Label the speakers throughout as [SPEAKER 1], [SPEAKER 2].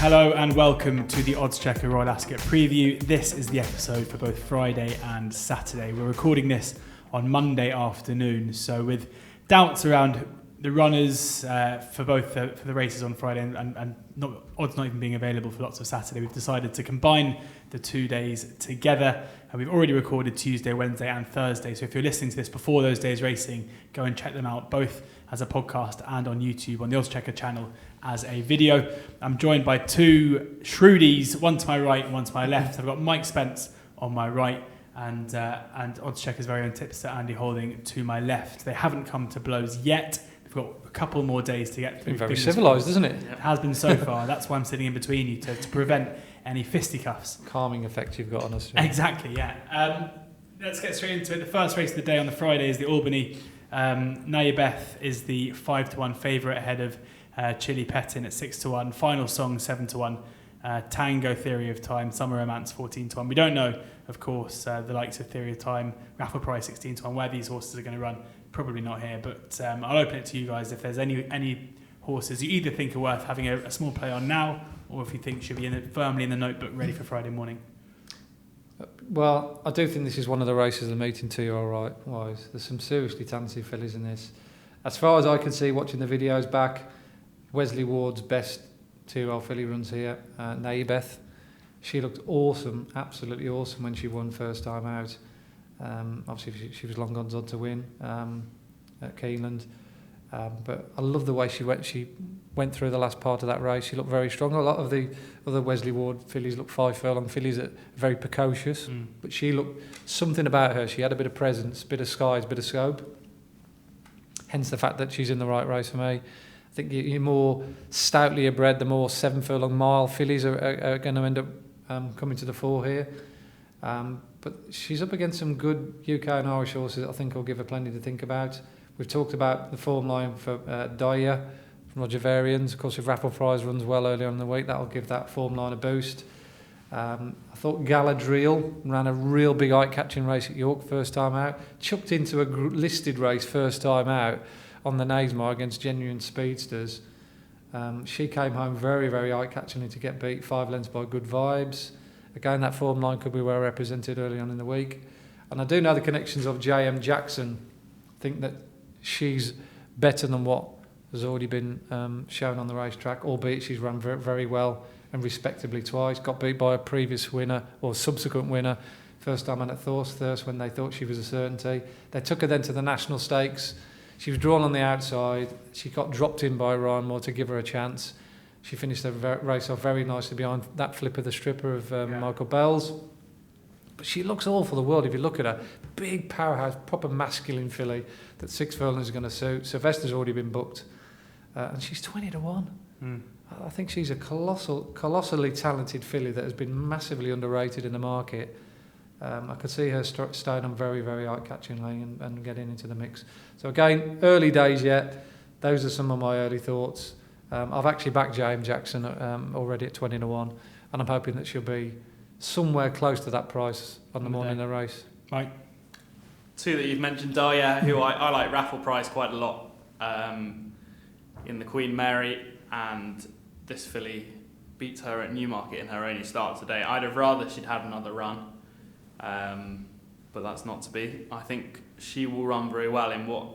[SPEAKER 1] Hello and welcome to the Oddschecker Royal Ascot preview. This is the episode for both Friday and Saturday. We're recording this on Monday afternoon, so with doubts around the runners for both for the races on Friday and odds not even being available for lots of Saturday, we've decided to combine the 2 days together. And we've already recorded Tuesday, Wednesday and Thursday, so if you're listening to this before those days racing, go and check them out both as a podcast and on YouTube on the Oddschecker channel as a video. I'm joined by two shrewdies, one to my right and one to my left. I've got Mike Spence on my right and Oddschecker's very own tipster Andy Holding to my left. They haven't come to blows yet. We've got a couple more days to get through.
[SPEAKER 2] Been very civilised, isn't it?
[SPEAKER 1] It has been so far. That's why I'm sitting in between you to prevent any fisticuffs.
[SPEAKER 2] Calming effect you've got on us.
[SPEAKER 1] Exactly, yeah. Let's get straight into it. The first race of the day on the Friday is the Albany. Beth is the 5-1 favourite ahead of Chili Pettin at 6-1. Final Song 7-1. Tango Theory of Time. Summer Romance 14-1. We don't know, of course, the likes of Theory of Time, Raffle Price 16-1, where these horses are going to run. Probably not here, but I'll open it to you guys if there's any horses you either think are worth having a small play on now, or if you think should be firmly in the notebook ready for Friday morning.
[SPEAKER 2] Well, I do think this is one of the races of the meeting 2-year-old right wise. There's some seriously talented fillies in this. As far as I can see, watching the videos back, Wesley Ward's best 2-year-old filly runs here, Beth. She looked awesome, absolutely awesome when she won first time out. Obviously, she was long gone on to win at Keeneland. But I love the way she went through the last part of that race. She looked very strong. A lot of the other Wesley Ward fillies look 5 furlong fillies that are very precocious. But she looked, something about her, she had a bit of presence, bit of skies, bit of scope. Hence the fact that she's in the right race for me. I think you're more stoutly bred, the more 7 furlong mile fillies are going to end up coming to the fore here. But she's up against some good UK and Irish horses that I think will give her plenty to think about. We've talked about the form line for Daya from Roger Varians. Of course, if Raffle Prize runs well early on in the week, that'll give that form line a boost. I thought Galadriel ran a real big eye-catching race at York first time out. Chucked into a listed race first time out on the Naismore against genuine speedsters. She came home very, very eye-catchingly to get beat 5 lengths by Good Vibes. Again, that form line could be well represented early on in the week. And I do know the connections of J.M. Jackson. I think that she's better than what has already been shown on the racetrack, albeit she's run very, very well and respectably twice. Got beat by a previous winner or subsequent winner, first time at Thirst when they thought she was a certainty. They took her then to the National Stakes. She was drawn on the outside. She got dropped in by Ryan Moore to give her a chance. She finished the race off very nicely behind that flip of the stripper of Michael Bell's. But she looks all for the world if you look at her. Big powerhouse, proper masculine filly that 6 furlongs is going to suit. Sylvester's already been booked. And she's 20-1. I think she's a colossally talented filly that has been massively underrated in the market. I could see her staying on very, very eye-catchingly and getting into the mix. So again, early days yet. Those are some of my early thoughts. I've actually backed James Jackson already at 20-1, and I'm hoping that she'll be somewhere close to that price on the morning of the race.
[SPEAKER 1] Mike?
[SPEAKER 3] Two that you've mentioned, Daya, who I like Raffle Price quite a lot in the Queen Mary, and this filly beats her at Newmarket in her only start today. I'd have rather she'd had another run, but that's not to be. I think she will run very well in what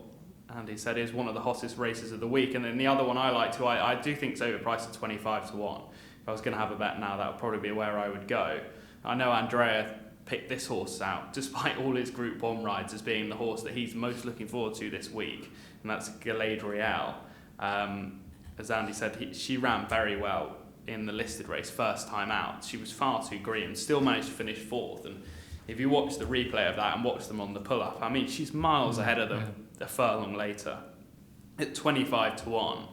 [SPEAKER 3] Andy said is one of the hottest races of the week. And then the other one I like too, I do think it's overpriced at 25-1. If I was going to have a bet now, that would probably be where I would go. I know Andrea picked this horse out, despite all his Group 1 rides, as being the horse that he's most looking forward to this week, and that's Galadriel. As Andy said, she ran very well in the listed race first time out. She was far too green, still managed to finish 4th. And if you watch the replay of that and watch them on the pull-up, I mean, she's miles ahead of them a furlong later. At 25-1,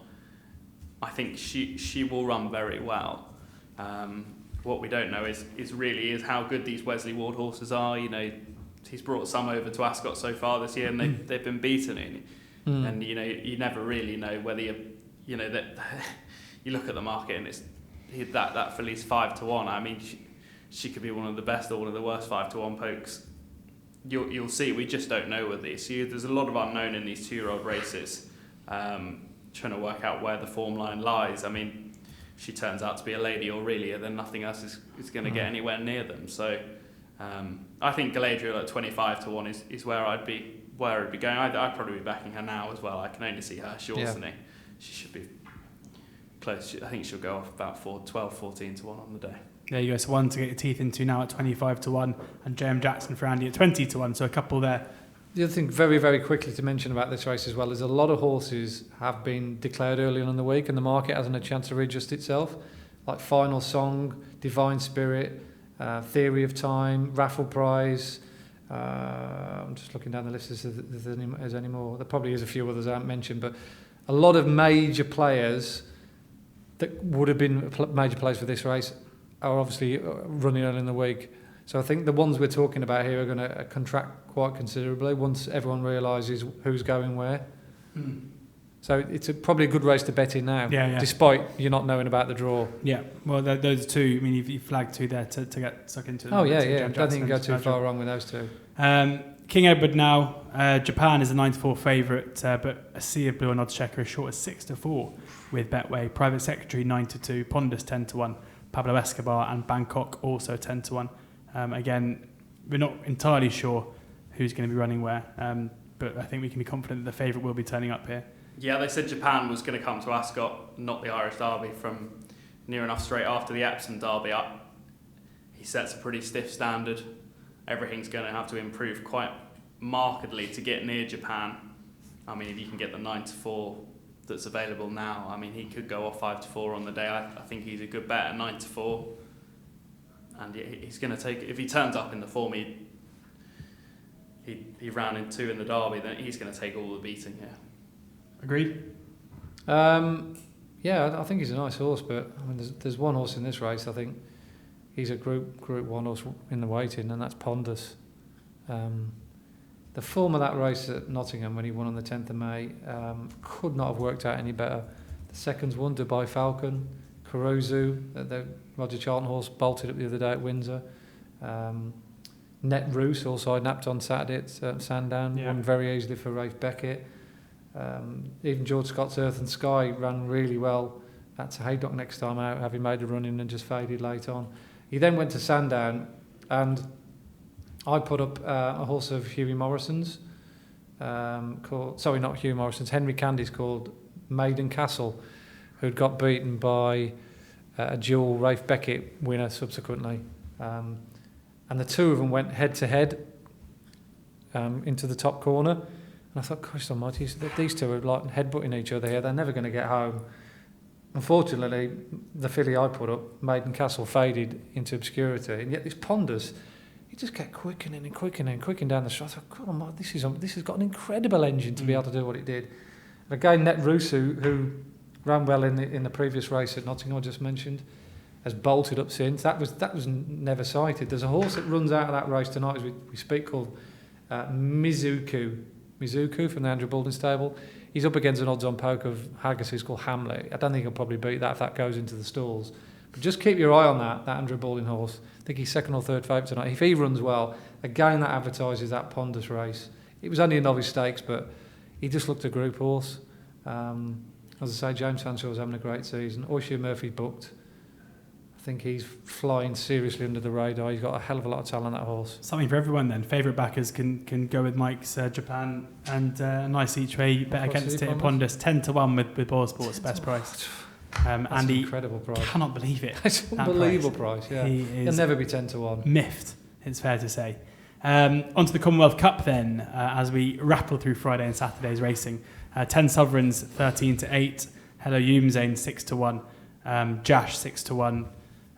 [SPEAKER 3] I think she will run very well. What we don't know is really how good these Wesley Ward horses are. You know, he's brought some over to Ascot so far this year, and they've been beaten. And you know, you never really know whether you know that you look at the market and it's that filly's 5-1. I mean, she could be one of the best or one of the worst 5-1 pokes. You'll see. We just don't know with these. There's a lot of unknown in these 2-year-old races. Trying to work out where the form line lies. I mean, she turns out to be a lady Aurelia, then nothing else is going to get anywhere near them. So I think Galadriel at 25 to 1 is where I'd be going. I'd probably be backing her now as well. I can only see her shortening. Yeah. She should be close. I think she'll go off about 12, 14 to 1 on the day.
[SPEAKER 1] There you go. So one to get your teeth into now at 25 to 1, and JM Jackson for Andy at 20 to 1. So a couple there.
[SPEAKER 2] The other thing very, very quickly to mention about this race as well is a lot of horses have been declared early on in the week and the market hasn't had a chance to readjust itself, like Final Song, Divine Spirit, Theory of Time, Raffle Prize. I'm just looking down the list if there's any more. There probably is a few others I haven't mentioned, but a lot of major players that would have been major players for this race are obviously running early in the week. So I think the ones we're talking about here are going to contract quite considerably once everyone realises who's going where. So it's probably a good race to bet in now, despite you not knowing about the draw. Yeah,
[SPEAKER 1] well, those two, I mean, you flagged two there to get stuck into.
[SPEAKER 2] Oh, yeah. I don't think you can go too far wrong with those two.
[SPEAKER 1] King Edward now. Japan is a 9-4 favourite, but a Sea of Blue and Oddschecker is short as 6-4 with Betway. Private Secretary 9-2, Pondus 10-1, Pablo Escobar and Bangkok also 10-1. Again, we're not entirely sure who's going to be running where, but I think we can be confident that the favourite will be turning up here.
[SPEAKER 3] Yeah, they said Japan was going to come to Ascot, not the Irish Derby, from near enough straight after the Epsom Derby. He sets a pretty stiff standard. Everything's going to have to improve quite markedly to get near Japan. I mean, if you can get the 9-4 that's available now, I mean, he could go off 5-4 on the day. I think he's a good bet at 9-4. And he's going to take, if he turns up in the form he ran in 2 in the Derby, then he's going to take all the beating here.
[SPEAKER 1] Agreed?
[SPEAKER 2] Yeah, I think he's a nice horse, but I mean, there's one horse in this race. I think he's a Group 1 horse in the waiting, and that's Pondus. The form of that race at Nottingham when he won on the 10th of May could not have worked out any better. The second's won, Dubai Falcon, Caruso, the Roger Charlton horse, bolted up the other day at Windsor. Net Roos also I napped on Saturday at Sandown, won very easily for Rafe Beckett. Even George Scott's Earth and Sky ran really well. That's a Haydock next time out, having made a run in and just faded late on. He then went to Sandown, and I put up a horse of Hughie Morrison's, not Hughie Morrison's, Henry Candy's, called Maiden Castle, who'd got beaten by a dual Rafe Beckett winner subsequently. And the two of them went head to head into the top corner. And I thought, Christ almighty, these two are like headbutting each other here. They're never going to get home. Unfortunately, the filly I put up, Maiden Castle, faded into obscurity. And yet this Pondus, he just kept quickening down the stride. I thought, God almighty, this has got an incredible engine to be able to do what it did. And again, Net Rusu, who ran well in the previous race at Nottingham I just mentioned, has bolted up since. That was never sighted. There's a horse that runs out of that race tonight as we speak called Mizuku from the Andrew Baldwin stable. He's up against an odds-on poke of Haggis who's called Hamlet. I don't think he'll probably beat that if that goes into the stalls. But just keep your eye on that Andrew Baldwin horse. I think he's second or third favourite tonight. If he runs well, again that advertises that Pondus race. It was only a novice stakes, but he just looked a group horse. As I say, James Sanshaw's having a great season. Oisin Murphy booked. I think he's flying seriously under the radar. He's got a hell of a lot of talent, that horse.
[SPEAKER 1] Something for everyone then. Favourite backers can go with Mike's Japan, and a nice each way bet against it. Pondus 10-1 with Ball Sports best price.
[SPEAKER 2] That's an incredible price.
[SPEAKER 1] Cannot believe it.
[SPEAKER 2] It's an unbelievable price. Yeah, he'll never be 10-1.
[SPEAKER 1] Miffed, it's fair to say. Onto the Commonwealth Cup then, as we rattle through Friday and Saturday's racing. 10 Sovereigns 13-8, Hello Youmzain 6-1, Jash 6-1,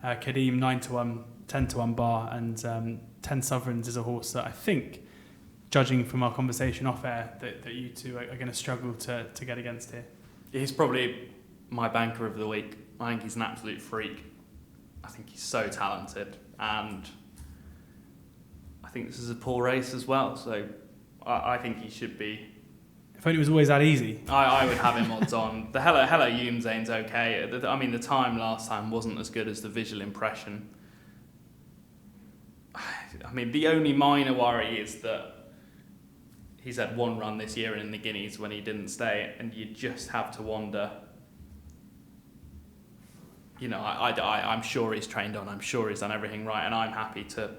[SPEAKER 1] Kadeem 9-1, 10-1 bar, and 10 Sovereigns is a horse that I think, judging from our conversation off air, that you two are going to struggle to get against here.
[SPEAKER 3] He's probably my banker of the week. I think he's an absolute freak. I think he's so talented, and I think this is a poor race as well, so I think he should be.
[SPEAKER 1] If only it was always that easy.
[SPEAKER 3] I would have him odds on. The Hello Youmzain's okay. I mean, the time last time wasn't as good as the visual impression. I mean, the only minor worry is that he's had one run this year in the Guineas when he didn't stay, and you just have to wonder, I'm sure he's trained on. I'm sure he's done everything right, and I'm happy to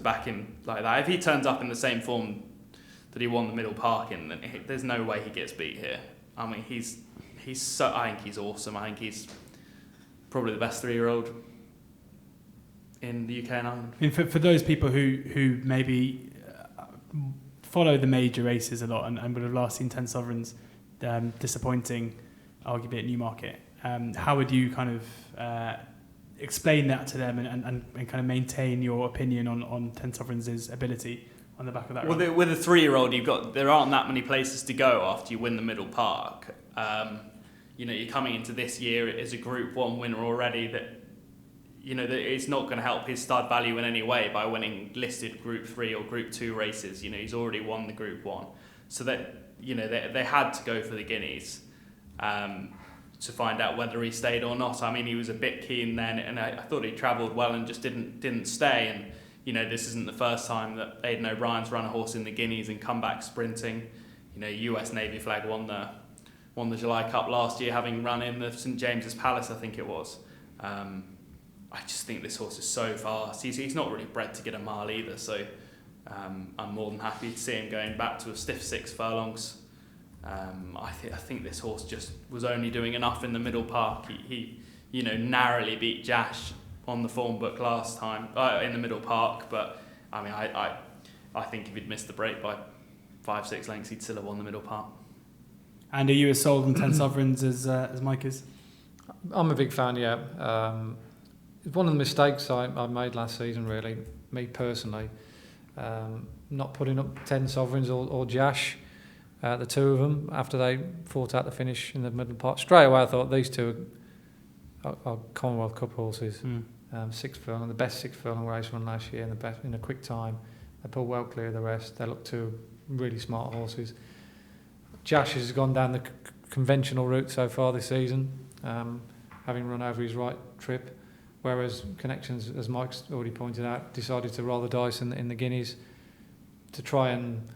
[SPEAKER 3] back him like that. If he turns up in the same form that he won the Middle Park in, then there's no way he gets beat here. I mean, he's so. I think he's awesome. I think he's probably the best 3-year-old in the UK and Ireland.
[SPEAKER 1] I mean, for those people who maybe follow the major races a lot and would have last seen 10 Sovereigns disappointing, arguably at Newmarket, how would you kind of explain that to them and kind of maintain your opinion on 10 Sovereigns' ability on the back of that run?
[SPEAKER 3] With a 3-year-old, there aren't that many places to go after you win the Middle Park. You're coming into this year as a Group 1 winner already. That it's not going to help his stud value in any way by winning listed Group 3 or Group 2 races. He's already won the Group 1, so that they had to go for the Guineas to find out whether he stayed or not. I mean, he was a bit keen then, and I thought he travelled well and just didn't stay. And this isn't the first time that Aidan O'Brien's run a horse in the Guineas and come back sprinting. US Navy Flag won the July Cup last year, having run in the St James's Palace, I think it was. I just think this horse is so fast. He's not really bred to get a mile either, so I'm more than happy to see him going back to a stiff 6 furlongs. I think this horse just was only doing enough in the Middle Park. He narrowly beat Jash on the form book last time in the Middle Park, but I mean, I think if he'd missed the break by 5-6 lengths, he'd still have won the Middle Park.
[SPEAKER 1] And are you as sold on 10 Sovereigns as Mike is?
[SPEAKER 2] I'm a big fan, yeah. It's one of the mistakes I made last season, really, me personally, not putting up 10 Sovereigns or Jash, the two of them, after they fought out the finish in the Middle Park. Straight away I thought these two are Commonwealth Cup horses. 6 furlong, the best 6 furlong race run last year, and the best in a quick time. They pulled well clear of the rest. They look two really smart horses. Jash has gone down the conventional route so far this season, having run over his right trip, whereas Connections, as Mike's already pointed out, decided to roll the dice in the Guineas to try and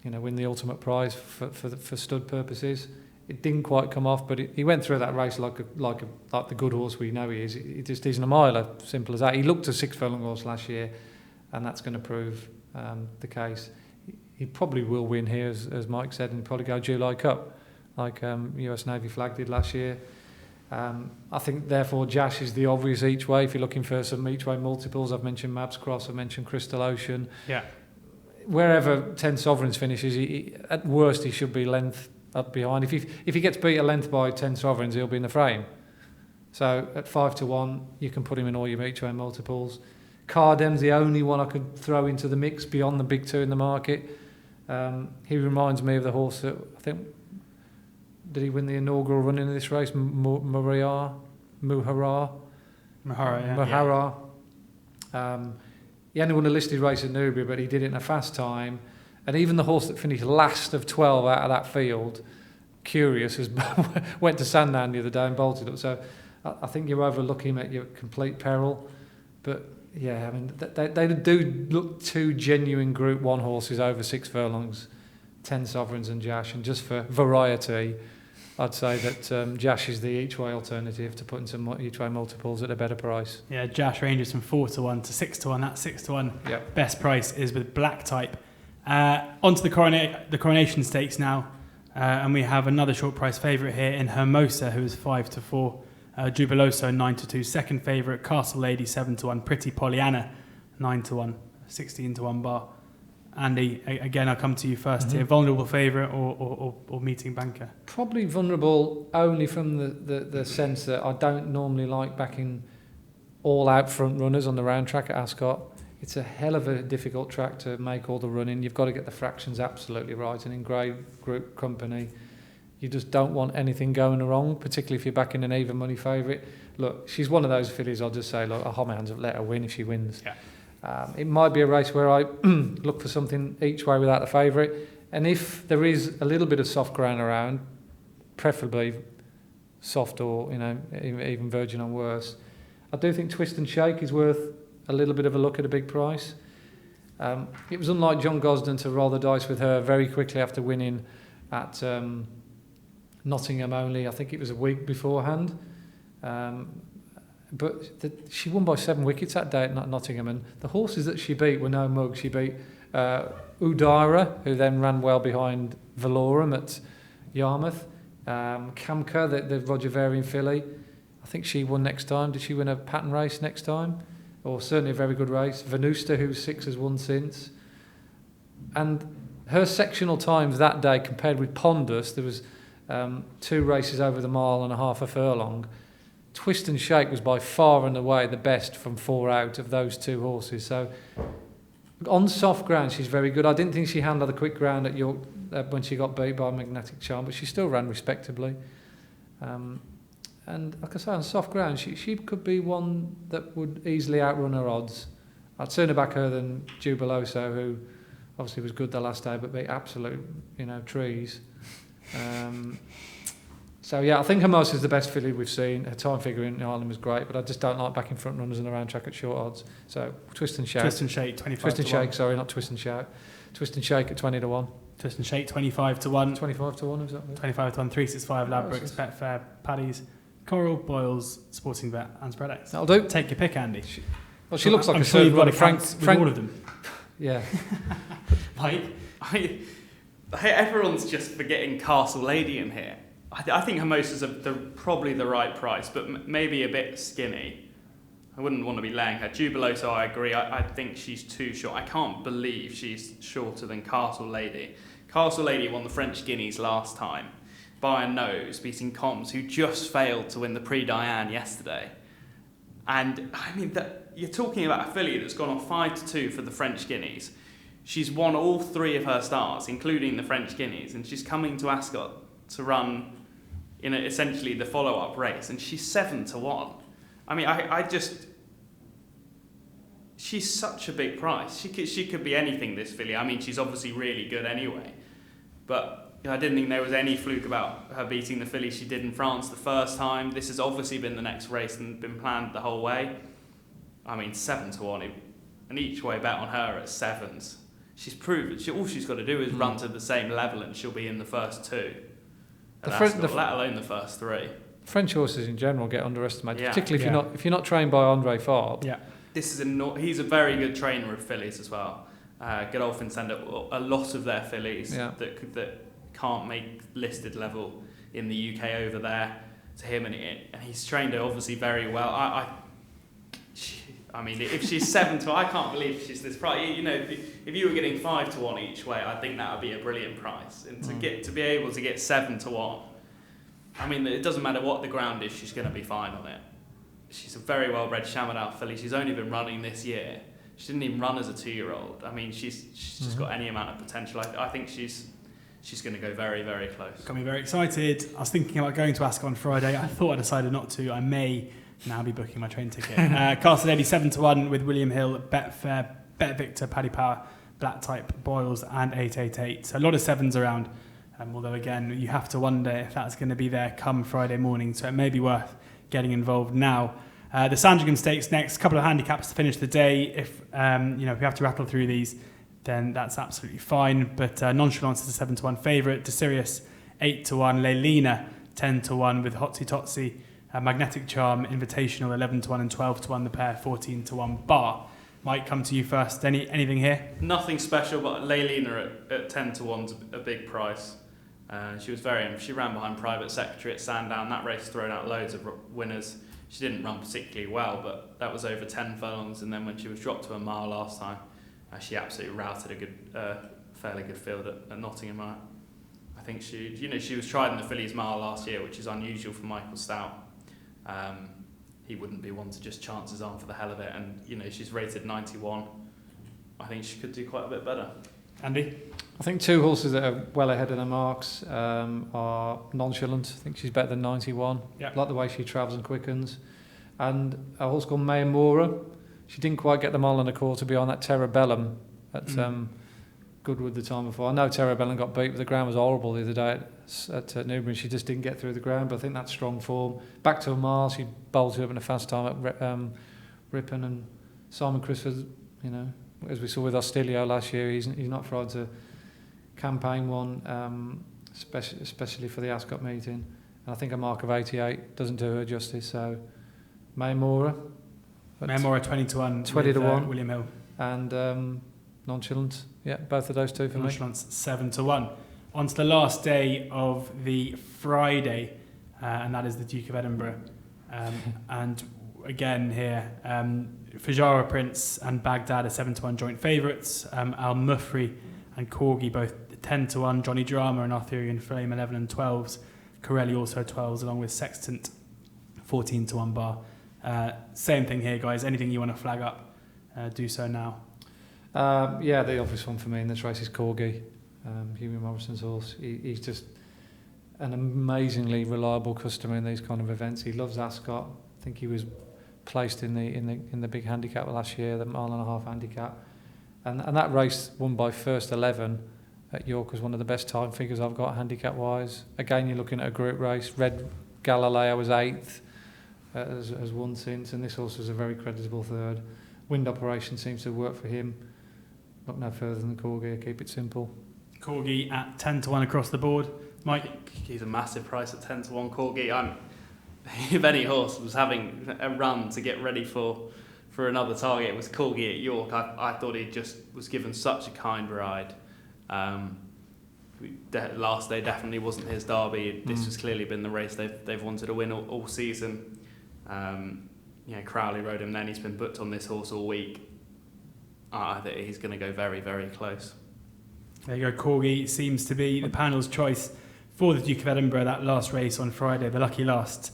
[SPEAKER 2] win the ultimate prize for stud purposes. It didn't quite come off, but he went through that race like the good horse we know he is. It just isn't a miler, simple as that. He looked a 6 furlong horse last year, and that's going to prove the case. He probably will win here, as Mike said, and probably go Jubilee Cup, like US Navy Flag did last year. I think, therefore, Jash is the obvious each way. If you're looking for some each way multiples, I've mentioned Mabs Cross, I've mentioned Crystal Ocean.
[SPEAKER 1] Yeah. Wherever
[SPEAKER 2] 10 Sovereigns finishes, at worst he should be length up behind. If he gets beat a length by 10 Sovereigns, he'll be in the frame. So at 5-1, you can put him in all your each way multiples. Cardem's the only one I could throw into the mix beyond the big two in the market. He reminds me of the horse that I think, did he win the inaugural run in this race? Muhara. He only won a listed race at Newbury, but he did it in a fast time. And even the horse that finished last of 12 out of that field, Curious, went to Sandown the other day and bolted up. So I think you're overlooking him at your complete peril. But yeah, I mean, they do look two genuine Group 1 horses over 6 furlongs, 10 Sovereigns and Jash. And just for variety, I'd say that Jash is the each-way alternative to putting some each-way multiples at a better price.
[SPEAKER 1] Yeah, Jash ranges from 4-1 to 6-1. That 6-1 best price is with Black Type. Onto the Coronation Stakes now, and we have another short price favourite here in Hermosa, who is 5-4. Jubiloso 9-2, second favourite. Castle Lady 7-1. Pretty Pollyanna 9-1, 16-1 bar. Andy, again, I'll come to you first here. Vulnerable favourite or meeting banker?
[SPEAKER 2] Probably vulnerable only from the sense that I don't normally like backing all-out front runners on the round track at Ascot. It's a hell of a difficult track to make all the running. You've got to get the fractions absolutely right, and in great group company, you just don't want anything going wrong, particularly if you're backing an even money favourite. Look, she's one of those fillies, I'll just say, look, I'll hold my hands up, let her win if she wins.
[SPEAKER 1] Yeah.
[SPEAKER 2] It might be a race where I look for something each way without the favourite, and if there is a little bit of soft ground around, preferably soft or even virgin or worse, I do think Twist and Shake is worth a little bit of a look at a big price. It was unlike John Gosden to roll the dice with her very quickly after winning at Nottingham only, I think it was a week beforehand. But she won by 7 wickets that day at Nottingham, and the horses that she beat were no mug. She beat Udaira, who then ran well behind Valorum at Yarmouth. Kamka, the Roger Varian filly, I think she won next time. Did she win a pattern race next time? Or certainly a very good race. Venusta, who's 6, has won since. And her sectional times that day compared with Pondus, there was 2 races over the mile and a half a furlong. Twist and Shake was by far and away the best from 4 out of those 2 horses. So on soft ground, she's very good. I didn't think she handled the quick ground at York when she got beat by Magnetic Charm, but she still ran respectably. And like I say, on soft ground, she could be one that would easily outrun her odds. I'd sooner back her than Jubiloso, who obviously was good the last day, but beat absolute, trees. So yeah, I think Hermosa is the best filly we've seen. Her time figure in Ireland was great, but I just don't like backing front runners and around track at short odds. So Twist and Shake.
[SPEAKER 1] Twist and Shake, 25
[SPEAKER 2] Twist and
[SPEAKER 1] to
[SPEAKER 2] Shake,
[SPEAKER 1] 1.
[SPEAKER 2] sorry, not Twist and Shout. Twist and Shake at 20 to 1.
[SPEAKER 1] Twist and Shake, 25 to 1.
[SPEAKER 2] 25 to 1, is that right?
[SPEAKER 1] 25 to 1, 365 Ladbrokes, Betfair, Paddy's, Coral, Boyles, Sporting Bet, and Spreadex.
[SPEAKER 2] That'll do.
[SPEAKER 1] Take your pick, Andy.
[SPEAKER 2] Well, she looks like
[SPEAKER 1] I'm
[SPEAKER 2] a
[SPEAKER 1] sure you've got
[SPEAKER 2] Frank.
[SPEAKER 1] Frank, all of them.
[SPEAKER 2] Yeah.
[SPEAKER 3] Like, everyone's just forgetting Castle Lady in here. I think Hermosa's probably the right price, but maybe a bit skinny. I wouldn't want to be laying her. Jubiloso, I agree. I think she's too short. I can't believe she's shorter than Castle Lady. Castle Lady won the French Guineas last time by a nose, beating Combs, who just failed to win the Prix Diane yesterday. And I mean, you're talking about a filly that's gone on 5-2 for the French Guineas. She's won all 3 of her starts, including the French Guineas, and she's coming to Ascot to run in essentially the follow-up race, and she's 7 to 1. I mean, she's such a big price. She could be anything, this filly. I mean, she's obviously really good anyway, but I didn't think there was any fluke about her beating the filly she did in France the first time. This has obviously been the next race and been planned the whole way. I mean, 7 to 1, an each way bet on her at 7s. She's proven all she's got to do is run to the same level, and she'll be in the first 2. Let alone the first 3.
[SPEAKER 2] French horses in general get underestimated,
[SPEAKER 3] yeah.
[SPEAKER 2] particularly if you're not trained by André Fabre.
[SPEAKER 1] Yeah,
[SPEAKER 3] he's a very good trainer of fillies as well. Godolphin send a lot of their fillies that can't make listed level in the UK over there to him, and he's trained her obviously very well. I mean, if she's 7 to 1, I can't believe she's this price. If you were getting 5 to 1 each way, I think that would be a brilliant price. And to be able to get 7 to 1, I mean, it doesn't matter what the ground is, she's going to be fine on it. She's a very well-bred Chaminade filly. She's only been running this year. She didn't even run as a 2-year-old. I mean, she's just got any amount of potential. I think she's going to go very, very close.
[SPEAKER 1] Got me very excited. I was thinking about going to Ascot on Friday. I thought I decided not to. I may now be booking my train ticket. Castle Lady 7 to 1 with William Hill, Betfair, Bet Victor, Paddy Power, Black Type, Boyles, and 888. So a lot of 7s around. Although again, you have to wonder if that's going to be there come Friday morning. So it may be worth getting involved now. The Sandringham Stakes next. A couple of handicaps to finish the day. If we have to rattle through these, then that's absolutely fine. But Nonchalance is a 7 to 1 favourite. Desirius 8 to 1. Leilina 10 to 1 with Hotsy Totsy. Magnetic Charm, Invitational 11 to 1 and 12 to 1. The pair 14 to 1. Bar. Might come to you first. Anything here?
[SPEAKER 3] Nothing special, but Leilina at 10 to 1's a big price. She ran behind Private Secretary at Sandown. That race thrown out loads of winners. She didn't run particularly well, but that was over 10 furlongs. And then when she was dropped to a mile last time, she absolutely routed a fairly good field at Nottingham. I think she was tried in the Fillies Mile last year, which is unusual for Michael Stout. He wouldn't be one to just chance his arm for the hell of it, and she's rated 91. I think she could do quite a bit better.
[SPEAKER 1] Andy?
[SPEAKER 2] I think 2 horses that are well ahead of their marks are Nonchalant. I think she's better than 91.
[SPEAKER 1] Yep.
[SPEAKER 2] I like the way she travels and quickens. And a horse called Mayamura. She didn't quite get the mile and a quarter behind that Terrabellum at Goodwood the time before. I know Terrabellum got beat, but the ground was horrible the other day at Newbury. She just didn't get through the ground, but I think that's strong form. Back to a mile, she bolted up in a fast time at Ripon, and Simon Crisford, as we saw with Ostilio last year, he's not frightened to campaign one. especially for the Ascot meeting. And I think a mark of 88 doesn't do her justice. So Maymora.
[SPEAKER 1] Maymora 20-1.
[SPEAKER 2] 20-1.
[SPEAKER 1] William Hill.
[SPEAKER 2] And Nonchalant. Yeah, both of those two for me.
[SPEAKER 1] Nonchalant's 7-1. On to the last day of the Friday, and that is the Duke of Edinburgh. And again here, Fujara Prince and Baghdad are 7-1 joint favourites. Al Mufri and Corgi both 10-1. Johnny Drama and Arthurian Flame 11 and 12s. Corelli also 12s, along with Sextant 14-1 bar. Same thing here, guys. Anything you want to flag up, do so now.
[SPEAKER 2] Yeah, the obvious one for me in this race is Corgi, Hughie Morrison's horse. He's just an amazingly reliable customer in these kind of events. He loves Ascot. I think he was placed in the big handicap last year, the 1.5 mile handicap, and that race won by first 11 at York was one of the best time figures I've got handicap wise. Again, you're looking at a group race. Red Galileo was 8th, has won since, and this horse was a very creditable third. Wind operation seems to work for him. Look no further than Corgi. Keep it simple.
[SPEAKER 1] Corgi at 10-1 across the board. Mike,
[SPEAKER 3] he's a massive price at 10-1. Corgi, if any horse was having a run to get ready for another target, it was Corgi at York. I thought he just was given such a kind ride. Last day definitely wasn't his derby. This has clearly been the race they've wanted to win all season. Crowley rode him then. He's been booked on this horse all week. I think he's going to go very, very close.
[SPEAKER 1] There you go. Corgi seems to be the panel's choice for the Duke of Edinburgh, that last race on Friday, the lucky last.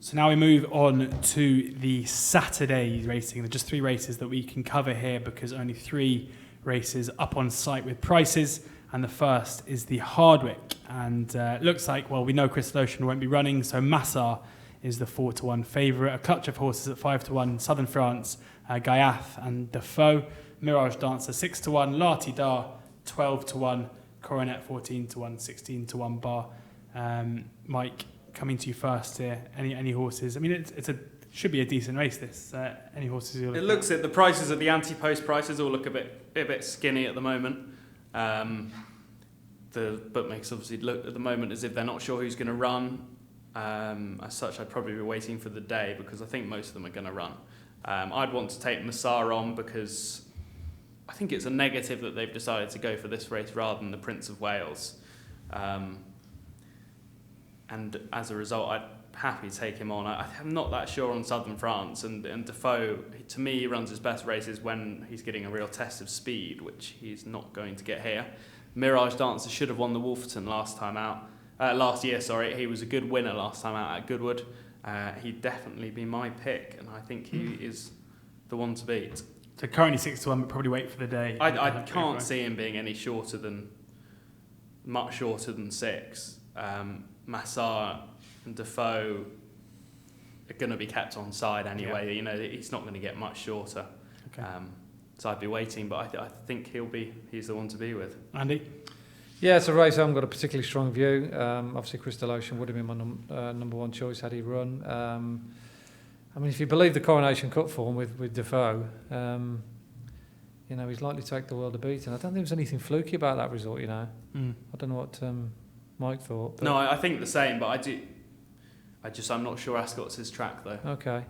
[SPEAKER 1] So now we move on to the Saturday racing. There are just 3 races that we can cover here because only 3 races up on site with prices. And the first is the Hardwick. And looks like, we know Crystal Ocean won't be running, so Massar is the 4-1 favourite. A clutch of horses at 5-1, Southern France, Gaiath and Defoe. Mirage Dancer 6-1, Lati Dar 12-1, Coronet 14-1, 16-1 bar. Mike, coming to you first here. Any horses? I mean, it should be a decent race. This any horses you're looking
[SPEAKER 3] at? It looks at the prices at the anti-post prices all look a bit skinny at the moment. The bookmakers obviously look at the moment as if they're not sure who's going to run. As such, I'd probably be waiting for the day because I think most of them are going to run. I'd want to take Massar on because I think it's a negative that they've decided to go for this race rather than the Prince of Wales. And as a result, I'd happy to take him on. I'm not that sure on Southern France, and Defoe, to me, he runs his best races when he's getting a real test of speed, which he's not going to get here. Mirage Dancer should have won the Wolferton last year. He was a good winner last time out at Goodwood. He'd definitely be my pick, and I think he is the one to beat.
[SPEAKER 1] So currently 6-1, but probably wait for the day.
[SPEAKER 3] I can't see him being any much shorter than 6. Massar and Defoe are going to be kept on side anyway. Yeah. He's not going to get much shorter. Okay. So I'd be waiting, but I think he's the one to be with.
[SPEAKER 1] Andy?
[SPEAKER 2] Yeah, it's a race I haven't got a particularly strong view. Obviously, Crystal Ocean would have been my number one choice had he run. If you believe the Coronation Cup form with Defoe, he's likely to take the world a beating. I don't think there was anything fluky about that result, I don't know what Mike thought.
[SPEAKER 3] No, I think the same, but I'm not sure Ascot's his track, though.
[SPEAKER 2] Okay.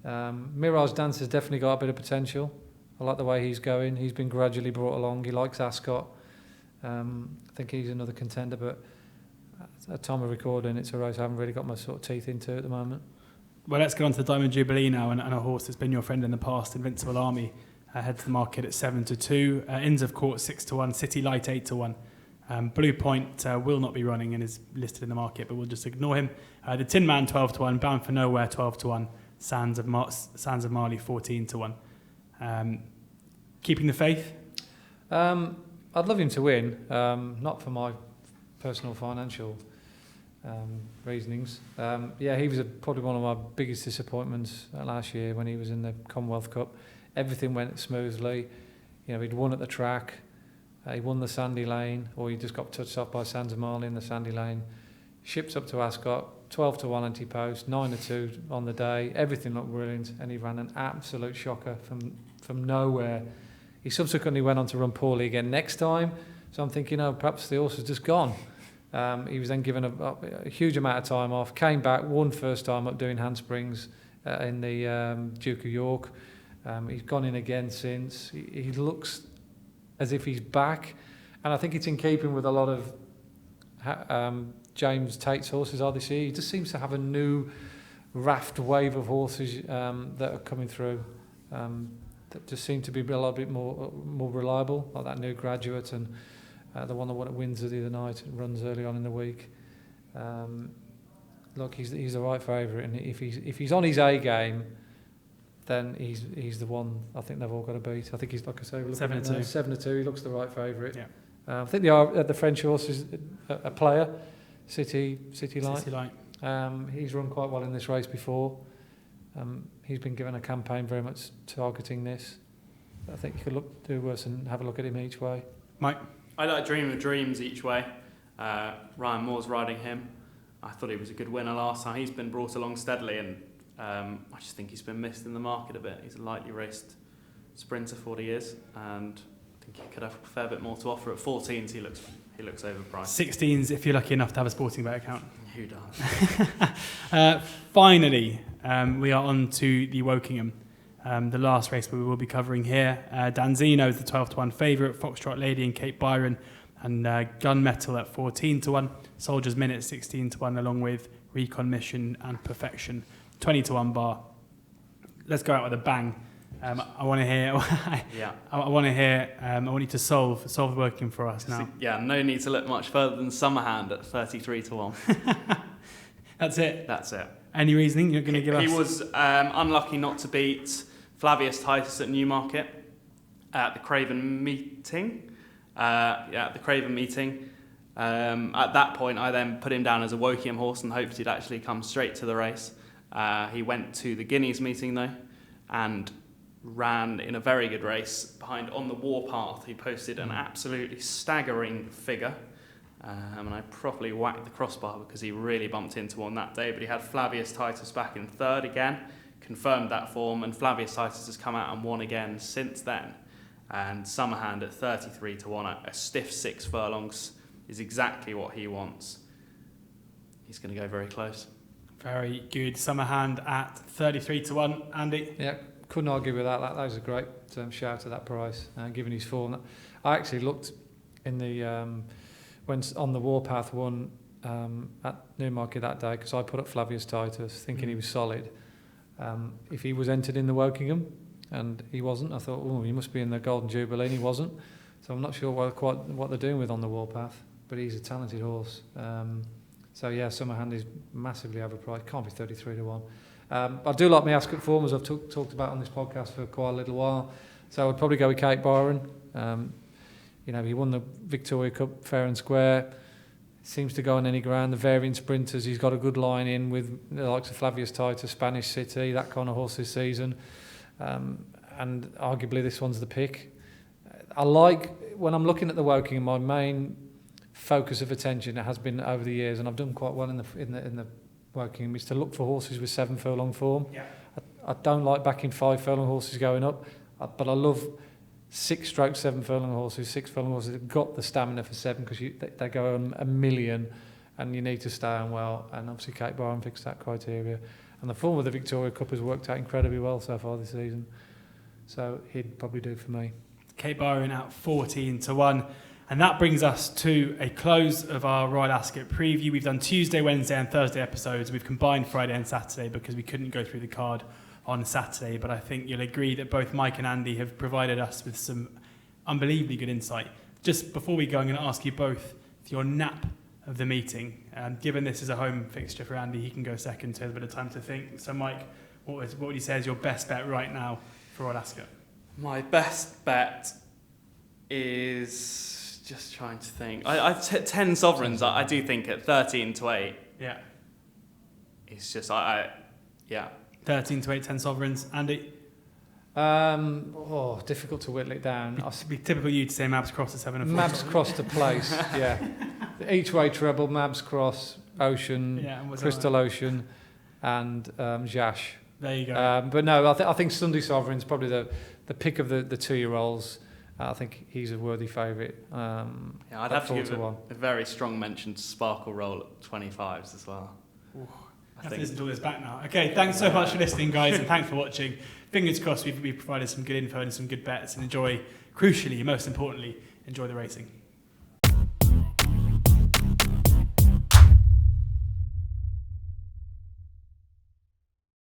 [SPEAKER 2] Mirage Dancer's definitely got a bit of potential. I like the way he's going. He's been gradually brought along. He likes Ascot. I think he's another contender, but at time of recording, it's a race I haven't really got my sort of teeth into at the moment.
[SPEAKER 1] Well, let's get on to the Diamond Jubilee now, and a horse that's been your friend in the past, Invincible Army, heads to the market at 7-2. Inns of Court 6-1, City Light 8-1. Blue Point will not be running and is listed in the market, but we'll just ignore him. The Tin Man 12-1, Bound for Nowhere 12-1, Sands of Marley 14-1. Keeping the faith?
[SPEAKER 2] I'd love him to win, not for my personal financial reasonings. He was probably one of my biggest disappointments last year when he was in the Commonwealth Cup. Everything went smoothly. He'd won at the track. He won the Sandy Lane, or he just got touched off by Sands of Marley in the Sandy Lane. Ships up to Ascot, 12-1 anti-post, 9-2 on the day. Everything looked brilliant, and he ran an absolute shocker from nowhere. He subsequently went on to run poorly again next time, so I'm thinking, perhaps the horse has just gone. He was then given a huge amount of time off, came back, won first time up doing handsprings in the Duke of York. He's gone in again since. He looks as if he's back, and I think it's in keeping with a lot of James Tate's horses are this year. He just seems to have a new raft wave of horses that are coming through that just seem to be a little bit more reliable, like that new Graduate and the one that won at Windsor the other night, runs early on in the week. Look, he's the right favourite, and if he's on his A game, then he's the one I think they've all got to beat. I think he's, like I say,
[SPEAKER 1] 7-2.
[SPEAKER 2] 7-2. He looks the right favourite.
[SPEAKER 1] Yeah.
[SPEAKER 2] I think the French horse is a player, City Light.
[SPEAKER 1] City Light.
[SPEAKER 2] He's run quite well in this race before. He's been given a campaign very much targeting this. I think you could do worse and have a look at him each way.
[SPEAKER 1] Mike?
[SPEAKER 3] I like Dream of Dreams each way. Ryan Moore's riding him. I thought he was a good winner last time. He's been brought along steadily, and I just think he's been missed in the market a bit. He's a lightly raced sprinter for what he is, and I think he could have a fair bit more to offer. At 14s, he looks overpriced. 16s,
[SPEAKER 1] if you're lucky enough to have a sporting bet account.
[SPEAKER 3] Who does?
[SPEAKER 1] Finally, we are on to the Wokingham. The last race we will be covering here. Danzino is the 12-1 favourite, Foxtrot Lady and Cape Byron, and Gunmetal at 14-1, Soldier's Minute 16-1, along with Recon Mission and Perfection 20-1 bar. Let's go out with a bang. I want to hear.
[SPEAKER 3] Yeah.
[SPEAKER 1] I want you to solve the Wokingham for us now.
[SPEAKER 3] Yeah. No need to look much further than Summerhand at 33-1.
[SPEAKER 1] That's it.
[SPEAKER 3] That's it.
[SPEAKER 1] Any reasoning you're going to give us?
[SPEAKER 3] He was unlucky not to beat Flavius Titus at Newmarket at the Craven meeting. At the Craven meeting. At that point, I then put him down as a Wokingham horse and hoped he'd actually come straight to the race. He went to the Guineas meeting though, and ran in a very good race behind On the Warpath. He posted an absolutely staggering figure. And I properly whacked the crossbar because he really bumped into one that day. But he had Flavius Titus back in third again, confirmed that form, and Flavius Titus has come out and won again since then. And Summerhand at 33-1, a stiff 6 furlongs is exactly what he wants. He's going to go very close.
[SPEAKER 1] Very good. Summerhand at 33-1. Andy?
[SPEAKER 2] Yeah, couldn't argue with that. That was a great shout at that price, given his form. I actually looked in the when On the Warpath won at Newmarket that day, because I put up Flavius Titus thinking he was solid. If he was entered in the Wokingham, and he wasn't, I thought, oh, he must be in the Golden Jubilee, and he wasn't. So I'm not sure quite what they're doing with On the Warpath, but he's a talented horse. So yeah, Summerhand is massively overpriced. Can't be 33-1. I do like my Ascot form, as I've talked about on this podcast for quite a little while. So I'd probably go with Cape Byron. He won the Victoria Cup fair and square. Seems to go on any ground. The variant sprinters, he's got a good line in with the likes of Flavius Titus, Spanish City, that kind of horse this season. And arguably this one's the pick. I like, when I'm looking at the Wokingham, my main focus of attention has been over the years, and I've done quite well in the Wokingham, is to look for horses with 7 furlong form. Yeah. I don't like backing 5 furlong horses going up, but I love 6-7 furlong horses, 6 furlong horses that have got the stamina for 7, because they go on a million, and you need to stay on well. And obviously Cape Byron fixed that criteria, and the form of the Victoria Cup has worked out incredibly well so far this season. So he'd probably do for me.
[SPEAKER 1] Cape Byron at 14-1. And that brings us to a close of our Royal Ascot preview. We've done Tuesday, Wednesday and Thursday episodes. We've combined Friday and Saturday because we couldn't go through the card on Saturday. But I think you'll agree that both Mike and Andy have provided us with some unbelievably good insight. Just before we go, I'm going to ask you both for your nap of the meeting. Given this is a home fixture for Andy, he can go second, so he has a bit of time to think. So Mike, what would you say is your best bet right now for Royal Ascot?
[SPEAKER 3] My best bet is... just trying to think. 10 sovereigns, I do think at 13-8.
[SPEAKER 1] Yeah.
[SPEAKER 3] It's just, yeah.
[SPEAKER 1] 13-8, 10 sovereigns. Andy?
[SPEAKER 2] Difficult to whittle it down.
[SPEAKER 1] It'd be typical you to say Mabs Cross at 7 and 4.
[SPEAKER 2] Mabs Cross to place, yeah. Each way treble, Mabs Cross, Ocean, Crystal Ocean, and Jash.
[SPEAKER 1] There you go.
[SPEAKER 2] But no, I think Sunday Sovereign's probably the pick of the 2-year-olds. I think he's a worthy favourite.
[SPEAKER 3] Yeah, I'd have to give a very strong mention to Sparkle Roll at 25s as well.
[SPEAKER 1] Ooh, I have to listen to all this back now. Okay, thanks so much for listening, guys, and thanks for watching. Fingers crossed we've provided some good info and some good bets, and crucially, most importantly, enjoy the racing.